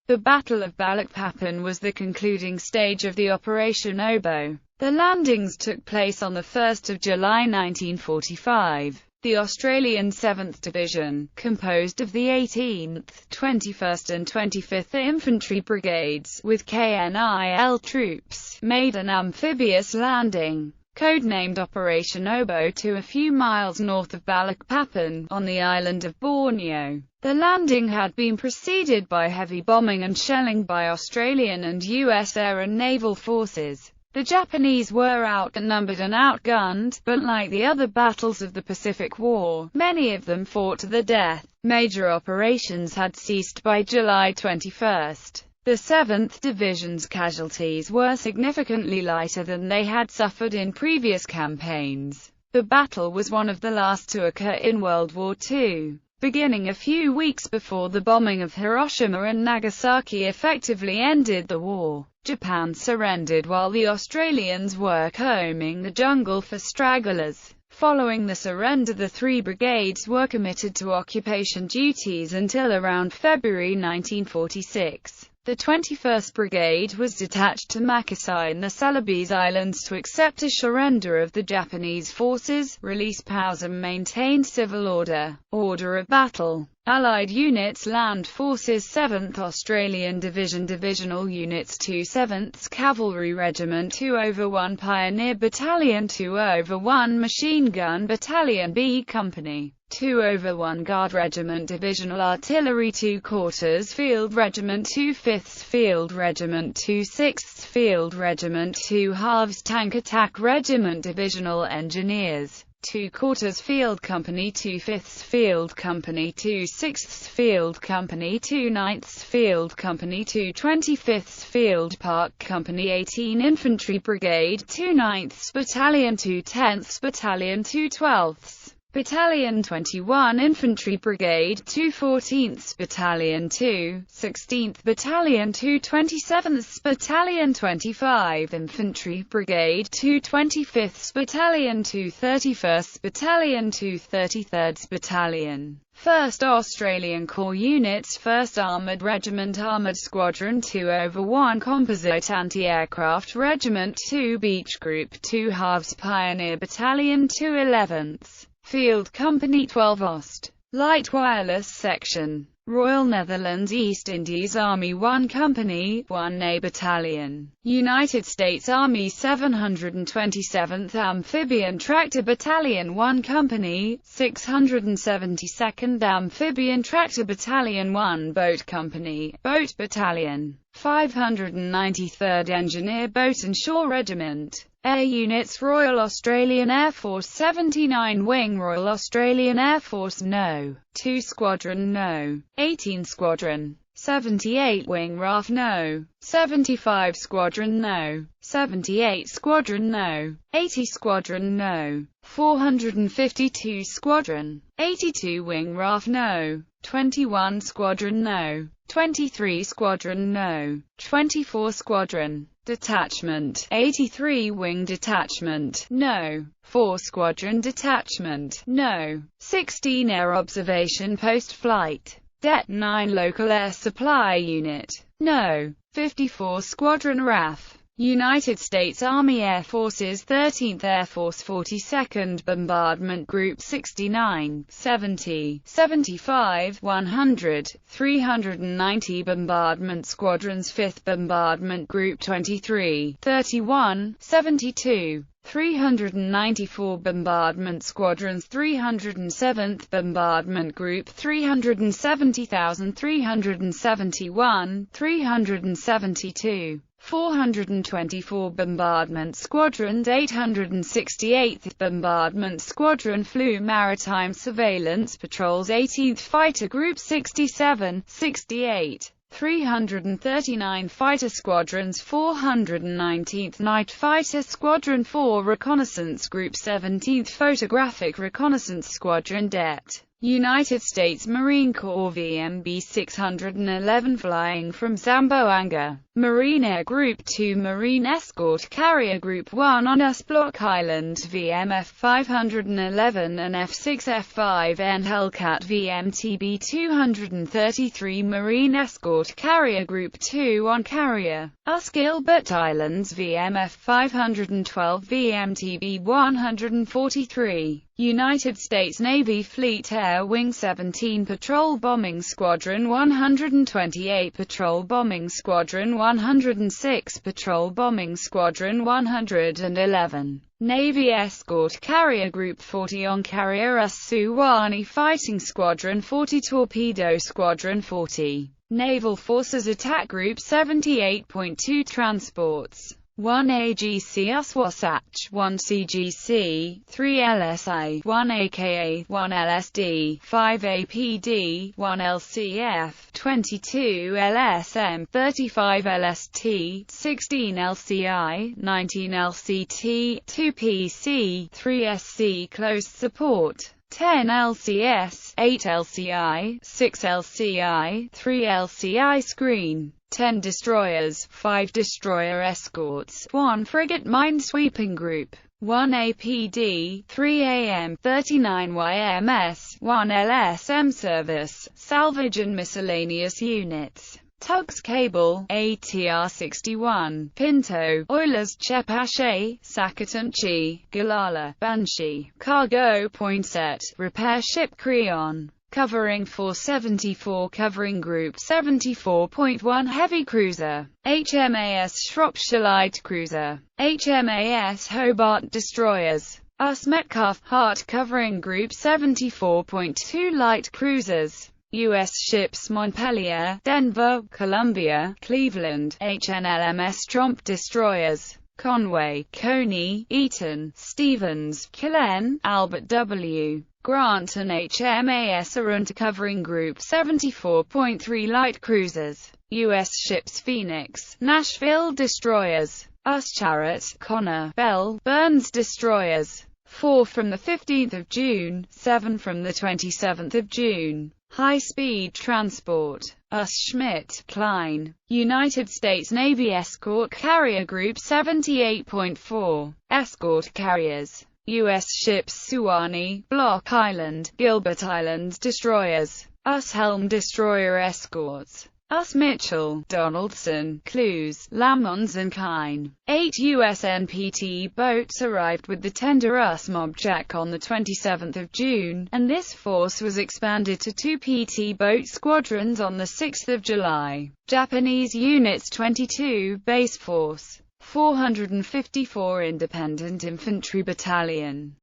The Battle of Balikpapan was the concluding stage of the Operation Oboe. The landings took place on 1 July 1945. The Australian 7th Division, composed of the 18th, 21st and 25th Infantry Brigades, with KNIL troops, made an amphibious landing, codenamed Operation Oboe, to a few miles north of Balikpapan, on the island of Borneo. The landing had been preceded by heavy bombing and shelling by Australian and US air and naval forces. The Japanese were outnumbered and outgunned, but like the other battles of the Pacific War, many of them fought to the death. Major operations had ceased by July 21. The 7th Division's casualties were significantly lighter than they had suffered in previous campaigns. The battle was one of the last to occur in World War II. Beginning a few weeks before the bombing of Hiroshima and Nagasaki effectively ended the war, Japan surrendered while the Australians were combing the jungle for stragglers. Following the surrender, the three brigades were committed to occupation duties until around February 1946. The 21st Brigade was detached to Makassar in the Celebes Islands to accept a surrender of the Japanese forces, release POWs and maintain civil order. Order of battle. Allied units: Land Forces 7th Australian Division, Divisional units: 2 7th Cavalry Regiment, 2/1 Pioneer Battalion, 2/1 Machine Gun Battalion, B Company, 2/1 Guard Regiment, Divisional Artillery, 2 Quarters Field Regiment, 2 5th Field Regiment, 2 6th Field Regiment, 2 Halves Tank Attack Regiment, Divisional Engineers, 2 Quarters Field Company, 2 5th Field Company, 2 6th Field Company, 2 9th Field Company, 2 25th Field Park Company, 18 Infantry Brigade, 2 9th Battalion, 2 10th Battalion, 2 12th Battalion, 21 Infantry Brigade, 2 14th Battalion, 2 16th Battalion, 2 27th Battalion, 25 Infantry Brigade, 2 25th Battalion, 2 31st Battalion, 2 33rd Battalion. 1st Australian Corps units: 1st Armoured Regiment, Armoured Squadron, 2/1 Composite Anti-Aircraft Regiment, 2 Beach Group, 2 Halves Pioneer Battalion, 2 11th Field Company, 12 Ost. Light Wireless Section, Royal Netherlands East Indies Army 1 Company, 1A Battalion, United States Army 727th Amphibian Tractor Battalion 1 Company, 672nd Amphibian Tractor Battalion, 1 Boat Company, Boat Battalion, 593rd Engineer Boat and Shore Regiment. Air units: Royal Australian Air Force 79 Wing, Royal Australian Air Force No. 2 Squadron No. 18 Squadron, 78 Wing RAF No. 75 Squadron No. 78 Squadron No. 80 Squadron No. 452 Squadron, 82 Wing RAF No. 21 Squadron No. 23 Squadron No. 24 Squadron Detachment, 83 Wing Detachment, No. 4 Squadron Detachment, No. 16 Air Observation Post Flight, Det. 9 Local Air Supply Unit, No. 54 Squadron RAF. United States Army Air Forces 13th Air Force 42nd Bombardment Group 69, 70, 75, 100, 390 Bombardment Squadrons 5th Bombardment Group 23, 31, 72, 394 Bombardment Squadrons 307th Bombardment Group 370,371, 372, 424 Bombardment Squadrons 868th Bombardment Squadron flew maritime surveillance patrols 18th Fighter Group 67, 68, 339 Fighter Squadrons 419th Night Fighter Squadron 4 Reconnaissance Group 17th Photographic Reconnaissance Squadron Det. United States Marine Corps VMB 611 flying from Zamboanga, Marine Air Group 2 Marine Escort Carrier Group 1 on US Block Island VMF 511 and F6F5N Hellcat VMTB 233 Marine Escort Carrier Group 2 on Carrier, US Gilbert Islands VMF 512 VMTB 143. United States Navy Fleet Air Wing 17 Patrol Bombing Squadron 128 Patrol Bombing Squadron 106 Patrol Bombing Squadron 111 Navy Escort Carrier Group 40 on Carrier Suwannee Fighting Squadron 40 Torpedo Squadron 40 Naval Forces Attack Group 78.2 Transports 1 AGC Wasatch, 1 CGC, 3 LSA, 1 AKA, 1 LSD, 5 APD, 1 LCF, 22 LSM, 35 LST, 16 LCI, 19 LCT, 2 PC, 3 SC Close Support, 10 LCS, 8 LCI, 6 LCI, 3 LCI Screen, 10 destroyers, 5 destroyer escorts, 1 frigate minesweeping group, 1 APD, 3 AM, 39 YMS, 1 LSM service, salvage and miscellaneous units. Tugs Cable, ATR-61, Pinto, Oilers Chepache, Sakatunchi, Galala, Banshee, Cargo Poinsett, Repair Ship Creon, Covering 474 Covering Group 74.1 Heavy Cruiser, HMAS Shropshire Light Cruiser, HMAS Hobart Destroyers, US Metcalf Hart Covering Group 74.2 Light Cruisers, U.S. ships Montpelier, Denver, Columbia, Cleveland, HNLMS Tromp Destroyers, Conway, Coney, Eaton, Stevens, Killen, Albert W. Grant and HMAS Arunta Covering Group 74.3 Light Cruisers, U.S. ships Phoenix, Nashville Destroyers, US Charlotte, Connor, Bell, Burns Destroyers, 4 from the 15th of June, 7 from the 27th of June. High-speed transport, US Schmidt, Klein, United States Navy Escort Carrier Group 78.4, Escort Carriers, U.S. ships Suwannee, Block Island, Gilbert Islands Destroyers, US Helm Destroyer Escorts, US Mitchell, Donaldson, Clues, Lamons and Kine. 8 U.S. NPT boats arrived with the tender US Mobjack on the 27th of June, and this force was expanded to 2 PT boat squadrons on the 6th of July. Japanese units 22 Base Force, 454 Independent Infantry Battalion,